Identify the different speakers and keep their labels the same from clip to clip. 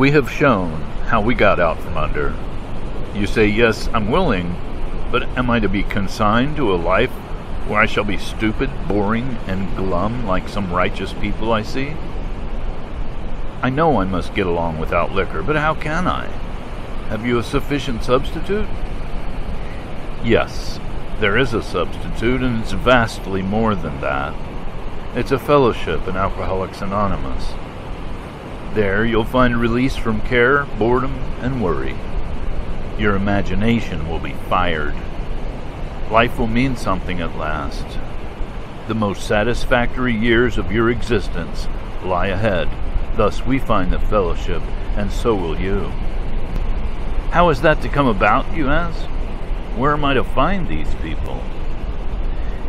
Speaker 1: We have shown how we got out from under. You say, yes, I'm willing, but am I to be consigned to a life where I shall be stupid, boring, and glum like some righteous people I see? I know I must get along without liquor, but how can I? Have you a sufficient substitute? Yes, there is a substitute, and it's vastly more than that. It's a fellowship in Alcoholics Anonymous. There you'll find release from care, boredom, and worry. Your imagination will be fired. Life will mean something at last. The most satisfactory years of your existence lie ahead. Thus we find the fellowship, and so will you. How is that to come about, you ask? Where am I to find these people?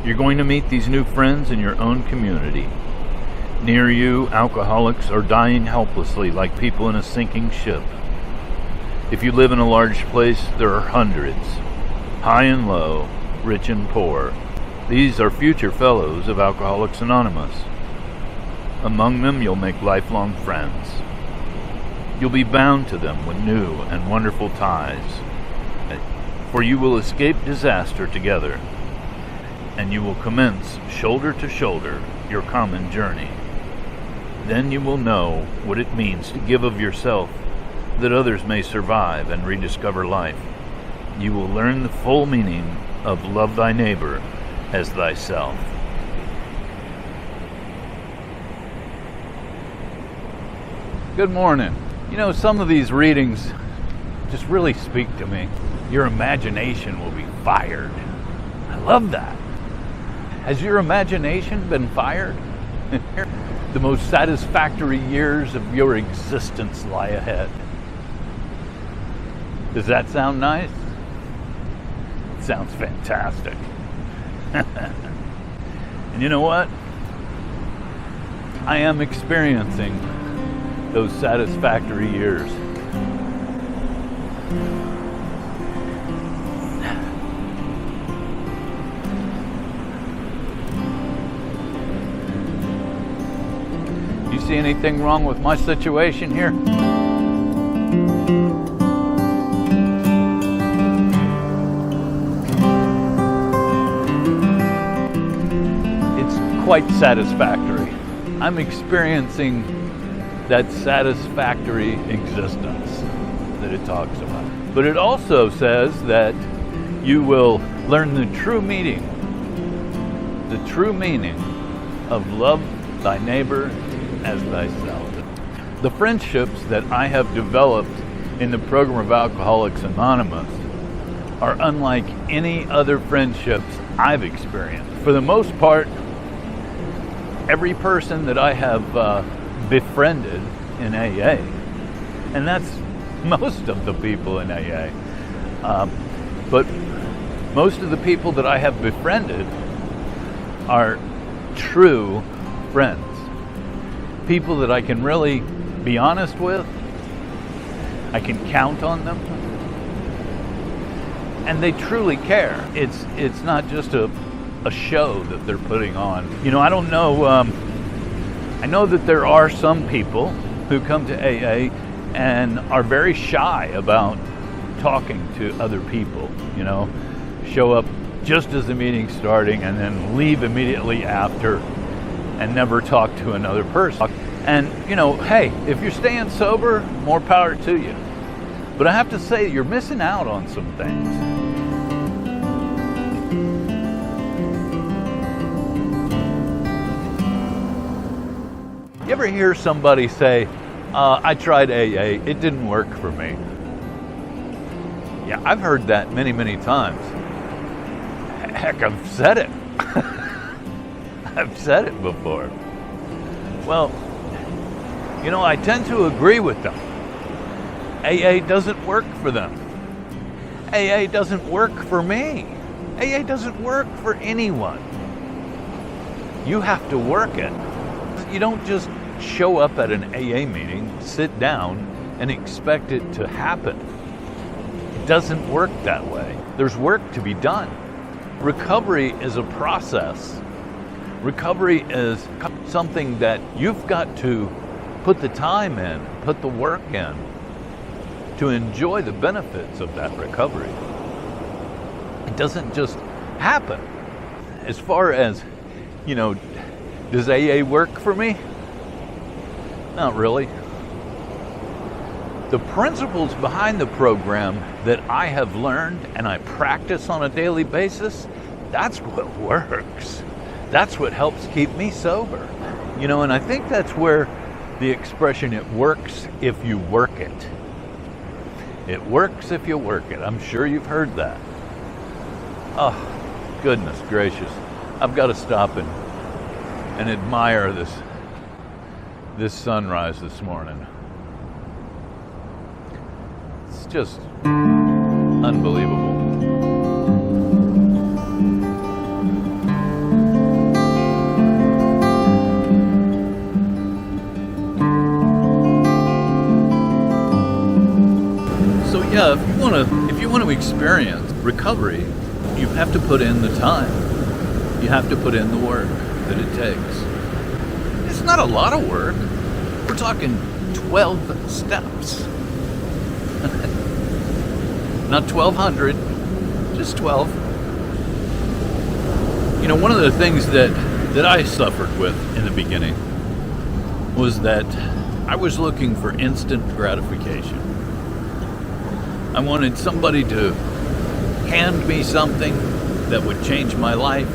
Speaker 1: You're going to meet these new friends in your own community. Near you, alcoholics are dying helplessly like people in a sinking ship. If you live in a large place, there are hundreds, high and low, rich and poor. These are future fellows of Alcoholics Anonymous. Among them, you'll make lifelong friends. You'll be bound to them with new and wonderful ties, for you will escape disaster together, and you will commence shoulder to shoulder your common journey. Then you will know what it means to give of yourself that others may survive and rediscover life. You will learn the full meaning of love thy neighbor as thyself. Good morning. You know, some of these readings just really speak to me. Your imagination will be fired. I love that. Has your imagination been fired? The most satisfactory years of your existence lie ahead. Does that sound nice? It sounds fantastic. And you know what? I am experiencing those satisfactory years. You see anything wrong with my situation here? It's quite satisfactory. I'm experiencing that satisfactory existence that it talks about. But it also says that you will learn the true meaning of love thy neighbor as thyself. The friendships that I have developed in the program of Alcoholics Anonymous are unlike any other friendships I've experienced. For the most part, every person that I have befriended in AA, and that's most of the people in AA, but most of the people that I have befriended are true friends, people that I can really be honest with. I can count on them, and they truly care. It's not just a show that they're putting on. You know, I don't know. I know that there are some people who come to AA and are very shy about talking to other people. You know, show up just as the meeting's starting and then leave immediately after and never talk to another person. And, you know, hey, if you're staying sober, more power to you. But I have to say, you're missing out on some things. You ever hear somebody say, I tried AA, it didn't work for me? Yeah, I've heard that many, many times. Heck, I've said it. I've said it before. Well, you know, I tend to agree with them. AA doesn't work for them. AA doesn't work for me. AA doesn't work for anyone. You have to work it. You don't just show up at an AA meeting, sit down, and expect it to happen. It doesn't work that way. There's work to be done. Recovery is a process. Recovery is something that you've got to put the time in, put the work in to enjoy the benefits of that recovery. It doesn't just happen. As far as, does AA work for me? Not really. The principles behind the program that I have learned and I practice on a daily basis, that's what works. That's what helps keep me sober. And I think that's where the expression, it works if you work it. It works if you work it. I'm sure you've heard that. Oh, goodness gracious. I've got to stop and admire this sunrise this morning. It's just unbelievable. So yeah, if you want to experience recovery, you have to put in the time. You have to put in the work that it takes. It's not a lot of work. We're talking 12 steps. Not 1,200, just 12. One of the things that I suffered with in the beginning was that I was looking for instant gratification. I wanted somebody to hand me something that would change my life.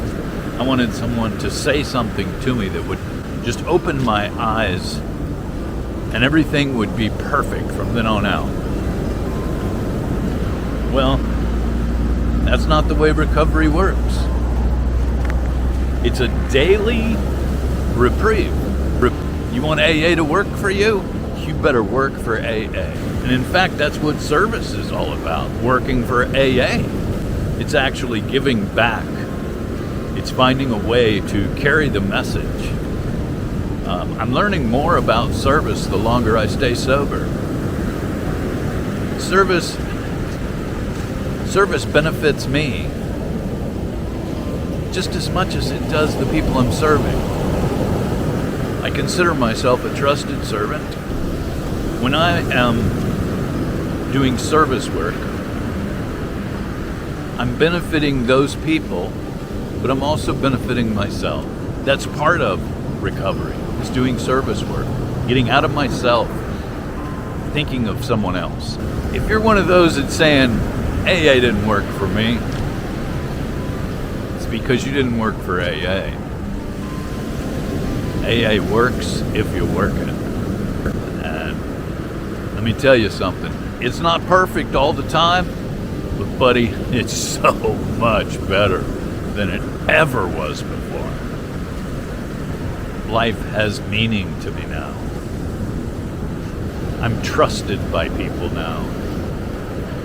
Speaker 1: I wanted someone to say something to me that would just open my eyes, and everything would be perfect from then on out. Well, that's not the way recovery works. It's a daily reprieve. You want AA to work for you? You better work for AA. And in fact, that's what service is all about, working for AA. It's actually giving back. It's finding a way to carry the message. I'm learning more about service the longer I stay sober. Service benefits me just as much as it does the people I'm serving. I consider myself a trusted servant. When I am doing service work, I'm benefiting those people, but I'm also benefiting myself. That's part of recovery, is doing service work, getting out of myself, thinking of someone else. If you're one of those that's saying, AA didn't work for me, it's because you didn't work for AA. AA works if you work it. And let me tell you something, it's not perfect all the time, but buddy, it's so much better than it ever was before. Life has meaning to me now. I'm trusted by people now.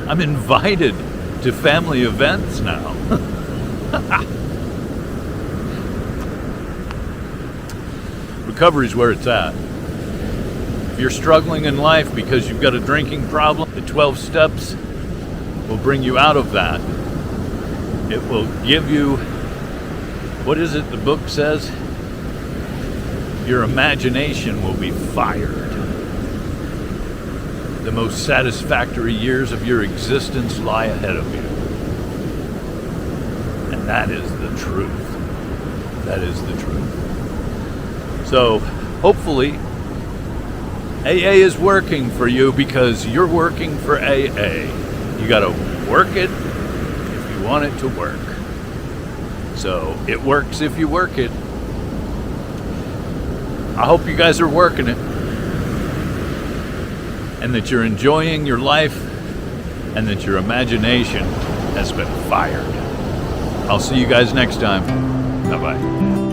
Speaker 1: I'm invited to family events now. Recovery's where it's at. If you're struggling in life because you've got a drinking problem, the 12 steps will bring you out of that. It will give you, what is it the book says? Your imagination will be fired. The most satisfactory years of your existence lie ahead of you. And that is the truth. That is the truth. So, hopefully, AA is working for you because you're working for AA. You gotta work it if you want it to work. So, it works if you work it. I hope you guys are working it, and that you're enjoying your life, and that your imagination has been fired. I'll see you guys next time. Bye-bye.